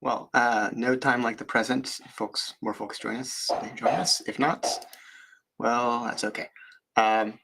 Well, no time like the present. More folks join us, they join us. If not, well, that's okay. Um,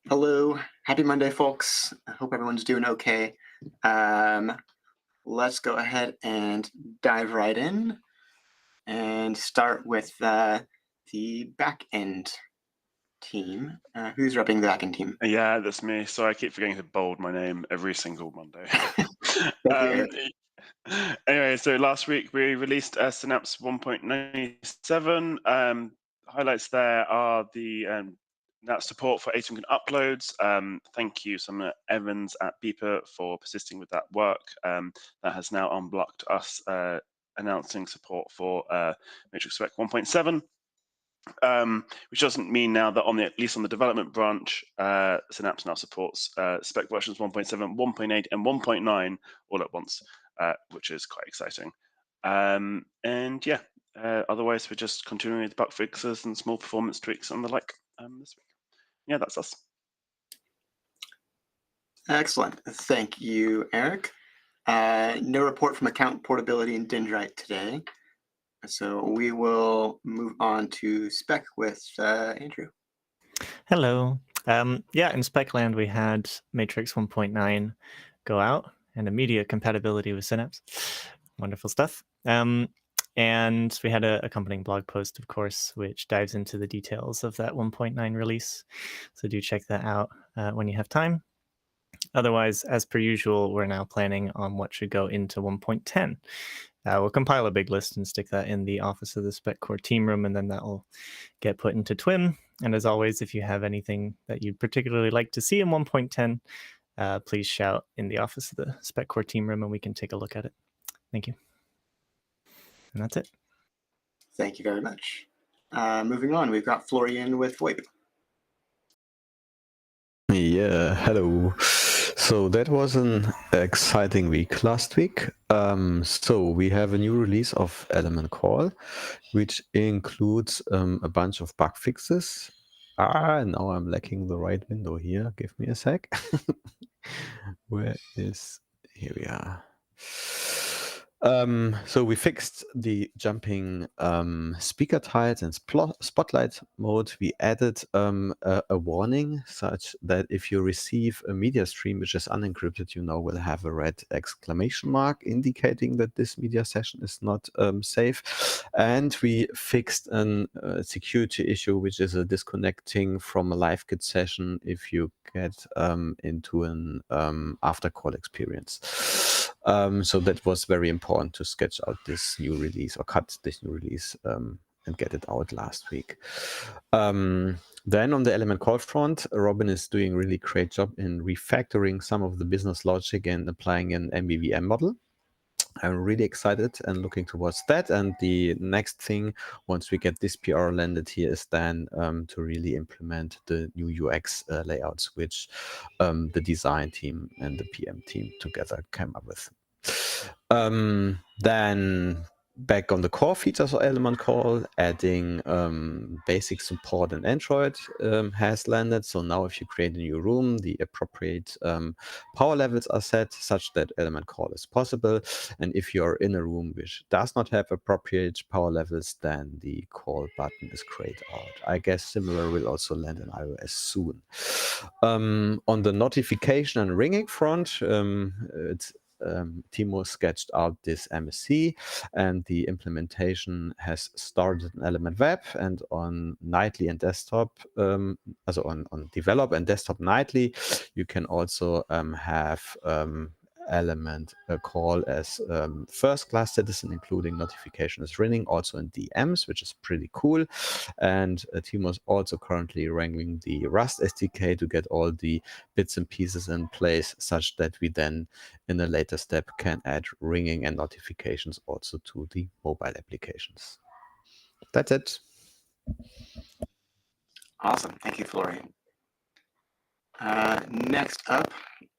Hello, happy Monday, folks. I hope everyone's doing okay. Let's go ahead and dive right in and start with the back end team. Who's repping the back end team? Yeah, that's me. So I keep forgetting to bold my name every single Monday. Thank you, um, Eric. anyway, so last week we released Synapse 1.97. Highlights there are that support for async uploads. Thank you, Summer Evans at Beeper, for persisting with that work. That has now unblocked us announcing support for Matrix Spec 1.7. Which doesn't mean now that at least on the development branch, Synapse now supports spec versions 1.7, 1.8, and 1.9 all at once, which is quite exciting. And yeah, otherwise we're just continuing with bug fixes and small performance tweaks and the like this week. Yeah, that's us. Excellent. Thank you, Eric. No report from account portability and Dendrite today. So we will move on to spec with Andrew. Hello. Yeah, in Specland we had Matrix 1.9 go out and immediate compatibility with Synapse. Wonderful stuff. And we had a accompanying blog post, of course, which dives into the details of that 1.9 release. So do check that out when you have time. Otherwise, as per usual, we're now planning on what should go into 1.10. We'll compile a big list and stick that in the office of the Spec Core team room, and then that will get put into TWIM. And as always, if you have anything that you'd particularly like to see in 1.10, please shout in the office of the Spec Core team room and we can take a look at it. Thank you. And that's it. Thank you very much. Moving on, we've got Florian with VoIP. Yeah, hello. So that was an exciting week last week. So we have a new release of Element Call, which includes a bunch of bug fixes. Now I'm lacking the right window here. Give me a sec. Here we are. So we fixed the jumping speaker tiles in spotlight mode. We added a warning such that if you receive a media stream which is unencrypted, you now will have a red exclamation mark indicating that this media session is not safe. And we fixed a security issue, which is a disconnecting from a LiveKit session if you get into an after call experience. So that was very important to sketch out this new release or cut this new release and get it out last week. Then on the Element Call front, Robin is doing a really great job in refactoring some of the business logic and applying an MVVM model. I'm really excited and looking towards that. And the next thing, once we get this PR landed here, is then to really implement the new UX layouts, which the design team and the PM team together came up with. Then back on the core features of Element Call, adding basic support in Android has landed. So now if you create a new room, the appropriate power levels are set such that Element Call is possible. And if you are in a room which does not have appropriate power levels, then the call button is grayed out. I guess similar will also land in iOS soon. On the notification and ringing front, Timo sketched out this MSC, and the implementation has started in Element Web and on Nightly and desktop, also on develop and desktop nightly. You can also have Element Call as first-class citizen, including notification as ringing, also in DMs, which is pretty cool. And Timo is also currently wrangling the Rust SDK to get all the bits and pieces in place, such that we then, in a later step, can add ringing and notifications also to the mobile applications. That's it. Awesome. Thank you, Florian. Next up,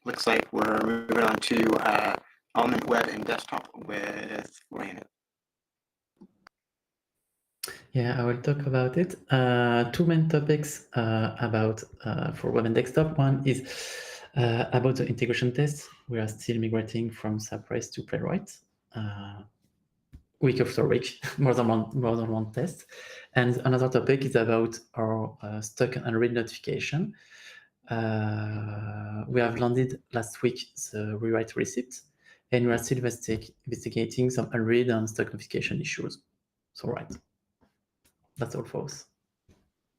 looks like we're moving on to Element Web and Desktop with Florian. Yeah, I will talk about it. Two main topics about for web and desktop. One is about the integration tests. We are still migrating from Cypress to Playwright. week after week, more than one test. And another topic is about our stuck and read notification. We have landed last week the rewrite receipt, and we are still investigating some unread and stuck notification issues. So right, that's all for us.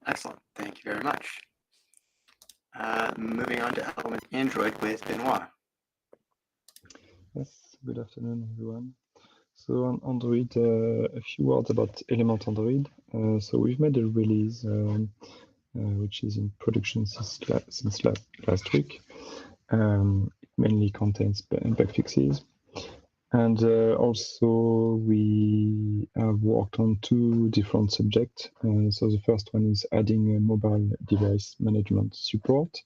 Excellent. Thank you very much. Moving on to Element Android with Benoit. Yes, good afternoon, everyone. So on Android, a few words about Element Android. So we've made a release which is in production since last week. It mainly contains bug fixes. And also we have worked on two different subjects. So the first one is adding a mobile device management support.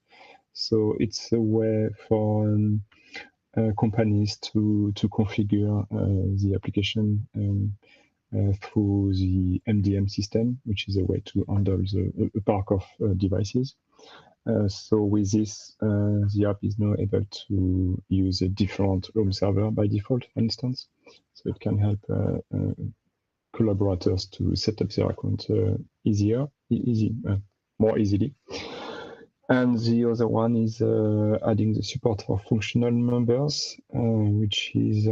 So it's a way for companies to configure the application through the MDM system, which is a way to handle a park of devices. So with this, the app is now able to use a different home server by default, for instance. So it can help collaborators to set up their account more easily. And the other one is adding the support for functional members, which is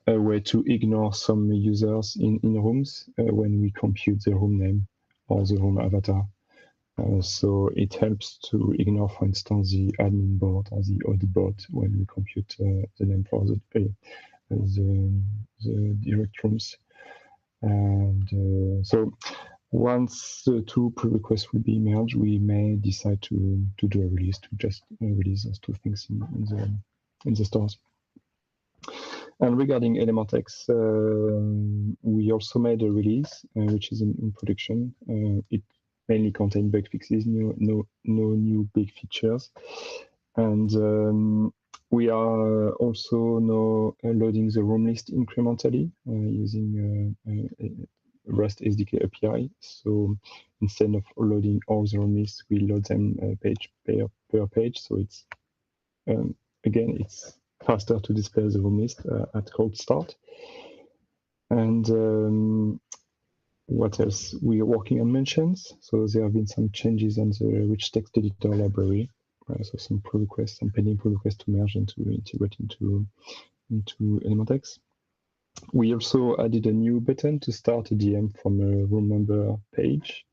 a way to ignore some users in rooms when we compute the room name or the room avatar. So it helps to ignore, for instance, the admin board or the audit board when we compute the name for the direct rooms. And so once the two prerequisites will be merged, we may decide to do a release, to just release those two things in the stores. And regarding ElementX, we also made a release, which is in production. It mainly contains bug fixes, no new big features. And we are also now loading the room list incrementally using REST SDK API. So instead of loading all the room lists, we load them page per page. So it's again, it's faster to display the room list at cold start. And what else? We are working on mentions. So there have been some changes on the rich text editor library. So some pull requests, some pending pull requests to merge and to integrate into ElementX. We also added a new button to start a DM from a room member page.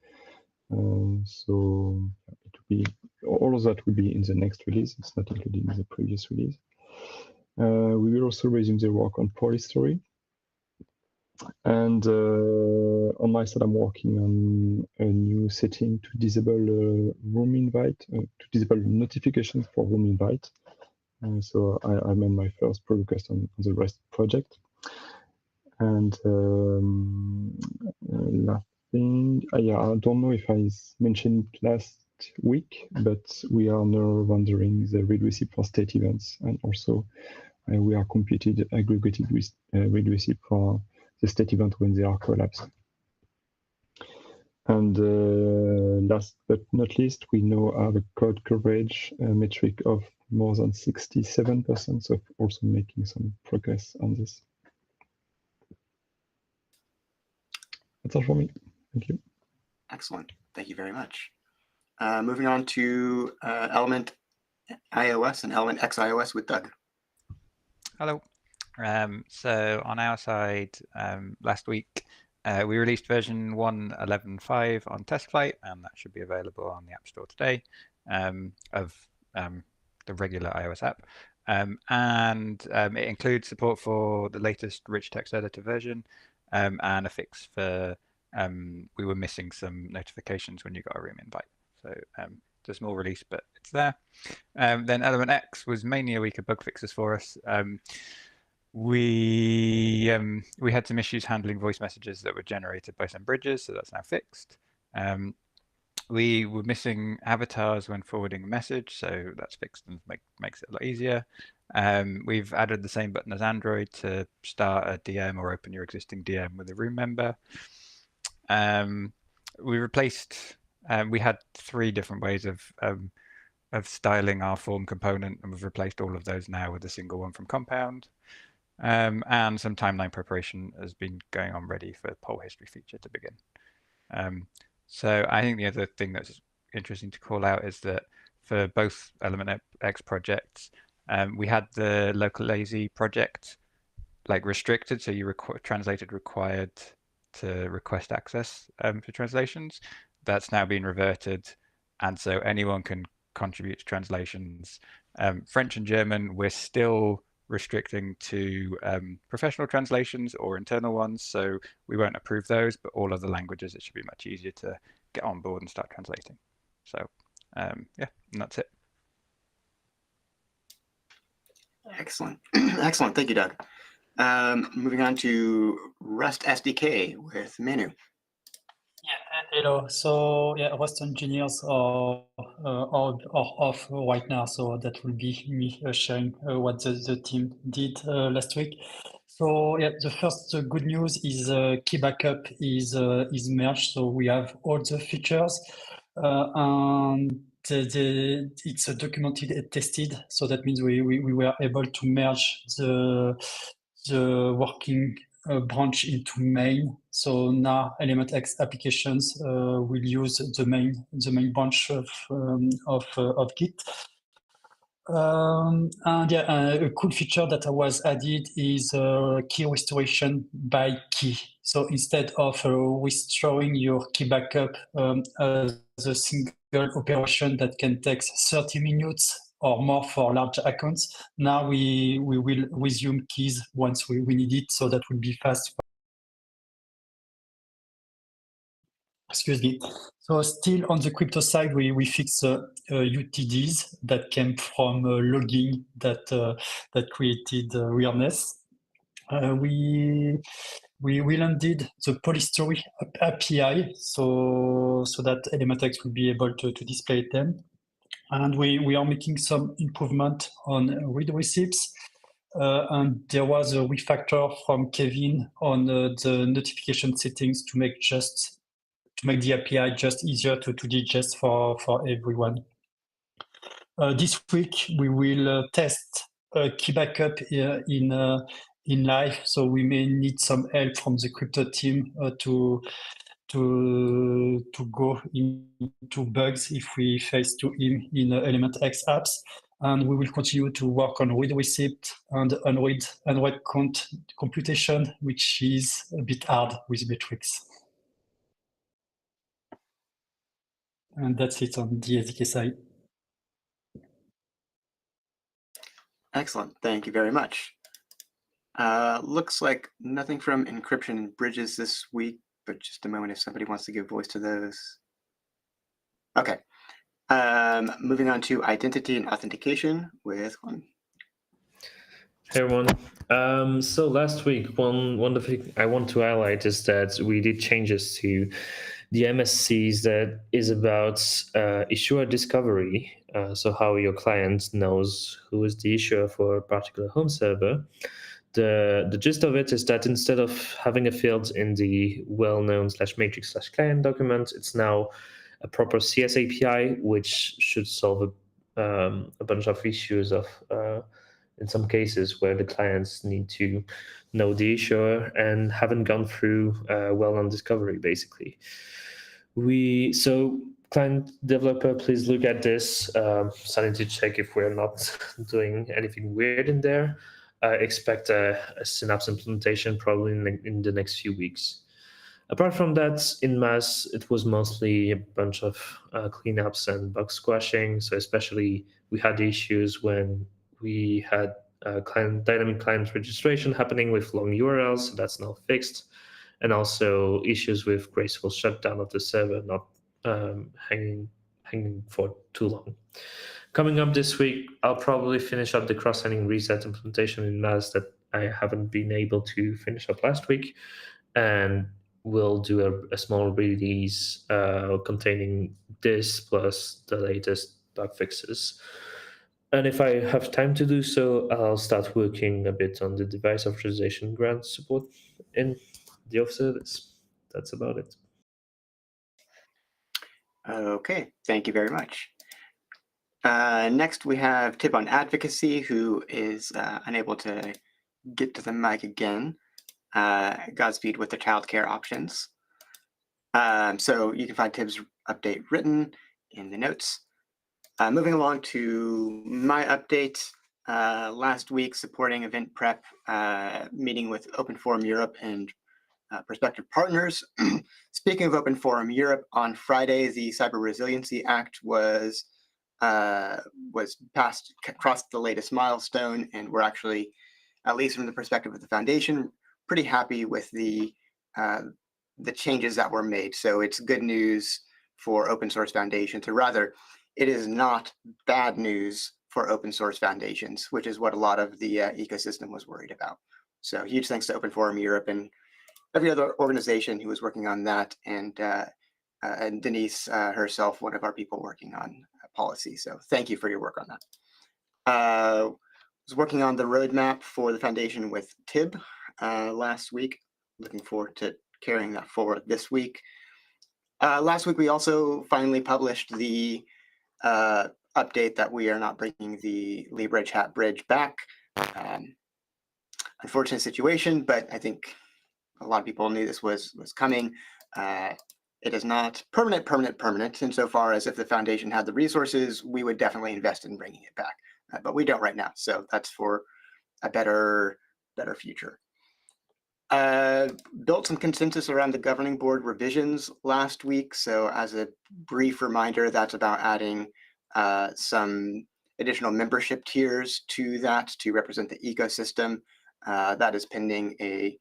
So it will be, all of that will be in the next release. It's not included in the previous release. We will also resume the work on poll history. And on my side, I'm working on a new setting to disable room invite, to disable notifications for room invite. So I made my first pull request on the REST project. And last thing, yeah, I don't know if I mentioned it last week, but we are now rendering the read receipt for state events, and also we are computed aggregated with read receipt for the state event when they are collapsed. And last but not least, we now have a code coverage metric of more than 67%, so also making some progress on this. That's all for me. Thank you. Excellent. Thank you very much. Moving on to Element iOS and Element X iOS with Doug. Hello. So on our side, last week, we released version 1.11.5 on TestFlight, and that should be available on the App Store today of the regular iOS app. And it includes support for the latest rich text editor version and a fix for we were missing some notifications when you got a room invite. So it's a small release, but it's there. Then Element X was mainly a week of bug fixes for us. We had some issues handling voice messages that were generated by some bridges, so that's now fixed. We were missing avatars when forwarding a message, so that's fixed and makes it a lot easier. We've added the same button as Android to start a DM or open your existing DM with a room member. We replaced, we had 3 different ways of styling our form component, and we've replaced all of those now with a single one from Compound. and some timeline preparation has been going on ready for the poll history feature to begin. So I think the other thing that's interesting to call out is that for both Element X projects, we had the local lazy project like restricted, so you translated required to request access for translations. That's now been reverted, and so anyone can contribute to translations. French and German, we're still restricting to professional translations or internal ones, so we won't approve those, but all other languages, it should be much easier to get on board and start translating. So yeah, and that's it. Excellent. Excellent. Thank you, Doug. Moving on to Rust SDK with Manu. Yeah, hello. So yeah, Rust engineers are off right now, so that will be me sharing what the team did last week. So yeah, the first good news is key backup is merged, so we have all the features, and it's documented and tested. So that means we were able to merge the working branch into main. So now Element X applications will use the main branch of Git. And yeah, a cool feature that was added is key restoration by key. So instead of restoring your key backup as a single operation that can take 30 minutes or more for large accounts, now we will resume keys once we need it. So that will be fast. Excuse me. So still on the crypto side, we fix UTDs that came from logging that created weirdness. We landed the Polystory API so that Element X will be able to display them. And we are making some improvement on read receipts. And there was a refactor from Kevin on the notification settings to make the API just easier to digest for everyone. This week we will test key backup in live, so we may need some help from the crypto team to go into bugs if we face to him in Element X apps. And we will continue to work on read receipt and unread computation, which is a bit hard with metrics. And that's it on the SDK side. Excellent. Thank you very much. Looks like nothing from encryption bridges this week, but just a moment if somebody wants to give voice to those. Okay. Moving on to identity and authentication with Juan. Hey everyone. So last week, one of the things I want to highlight is that we did changes to the MSCs that is about issuer discovery. So how your client knows who is the issuer for a particular home server. The gist of it is that instead of having a field in the well-known /matrix/client document, it's now a proper CS API, which should solve a bunch of issues of in some cases where the clients need to know the issuer and haven't gone through well-known discovery, basically. So client developer, please look at this. Starting to check if we're not doing anything weird in there. Expect a Synapse implementation probably in the next few weeks. Apart from that, in mass, it was mostly a bunch of cleanups and bug squashing. So especially we had issues when we had dynamic client registration happening with long URLs. So that's now fixed. And also issues with graceful shutdown of the server, not hanging for too long. Coming up this week, I'll probably finish up the cross-signing reset implementation in mass that I haven't been able to finish up last week. And we'll do a small release containing this plus the latest bug fixes. And if I have time to do so, I'll start working a bit on the device authorization grant support in the off service. That's about it. Okay, thank you very much. Next, we have Tip on advocacy, who is unable to get to the mic again. Godspeed with the childcare options. So you can find Tib's update written in the notes. Moving along to my update. Last week, supporting event prep, meeting with Open Forum Europe and prospective partners. Speaking of Open Forum Europe, on Friday, the Cyber Resiliency Act was passed, crossed the latest milestone, and we're actually, at least from the perspective of the foundation, pretty happy with the changes that were made. So it's good news for open source foundations, or rather, it is not bad news for open source foundations, which is what a lot of the ecosystem was worried about. So huge thanks to Open Forum Europe and every other organization who was working on that, and Denise herself, one of our people working on policy. So thank you for your work on that. Was working on the roadmap for the foundation with Tib last week. Looking forward to carrying that forward this week. Last week, we also finally published the update that we are not bringing the Libre chat bridge back. Unfortunate situation, but I think a lot of people knew this was coming. It is not permanent insofar as if the foundation had the resources, we would definitely invest in bringing it back. But we don't right now, so that's for a better future. Built some consensus around the governing board revisions last week. So as a brief reminder, that's about adding some additional membership tiers to that to represent the ecosystem. That is pending a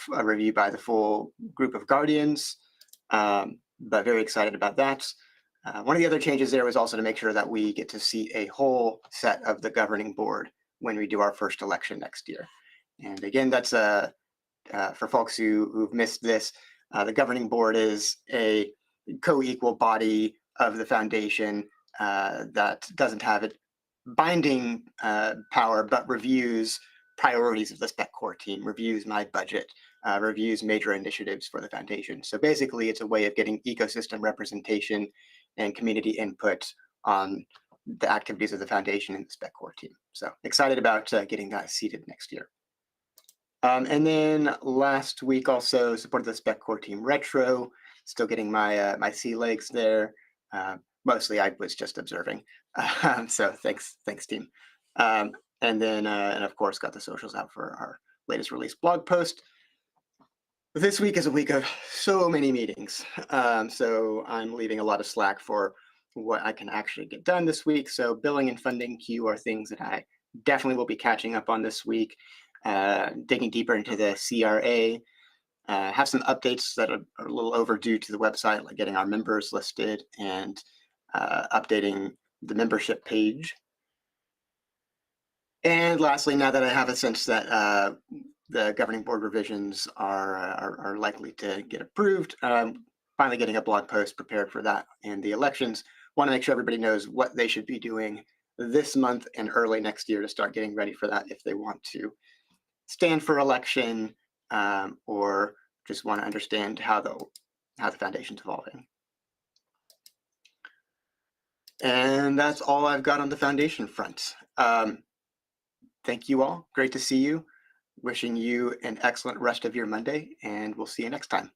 review by the full group of guardians, but very excited about that. One of the other changes there was also to make sure that we get to seat a whole set of the governing board when we do our first election next year. And again, that's for folks who've missed this, the governing board is a co-equal body of the foundation that doesn't have it binding power, but reviews priorities of the spec core team, reviews my budget, reviews major initiatives for the foundation. So basically, it's a way of getting ecosystem representation and community input on the activities of the foundation and the spec core team. So excited about getting that seated next year. And then last week also supported the spec core team retro, still getting my my sea legs there. Mostly I was just observing. So thanks team. And then, and of course, got the socials out for our latest release blog post. This week is a week of so many meetings. So I'm leaving a lot of slack for what I can actually get done this week. So billing and funding queue are things that I definitely will be catching up on this week. Digging deeper into the CRA. Have some updates that are a little overdue to the website, like getting our members listed and updating the membership page. And lastly, now that I have a sense that the governing board revisions are likely to get approved, finally getting a blog post prepared for that and the elections. Want to make sure everybody knows what they should be doing this month and early next year to start getting ready for that if they want to stand for election or just want to understand how the foundation's evolving. And that's all I've got on the foundation front. Thank you all. Great to see you. Wishing you an excellent rest of your Monday, and we'll see you next time.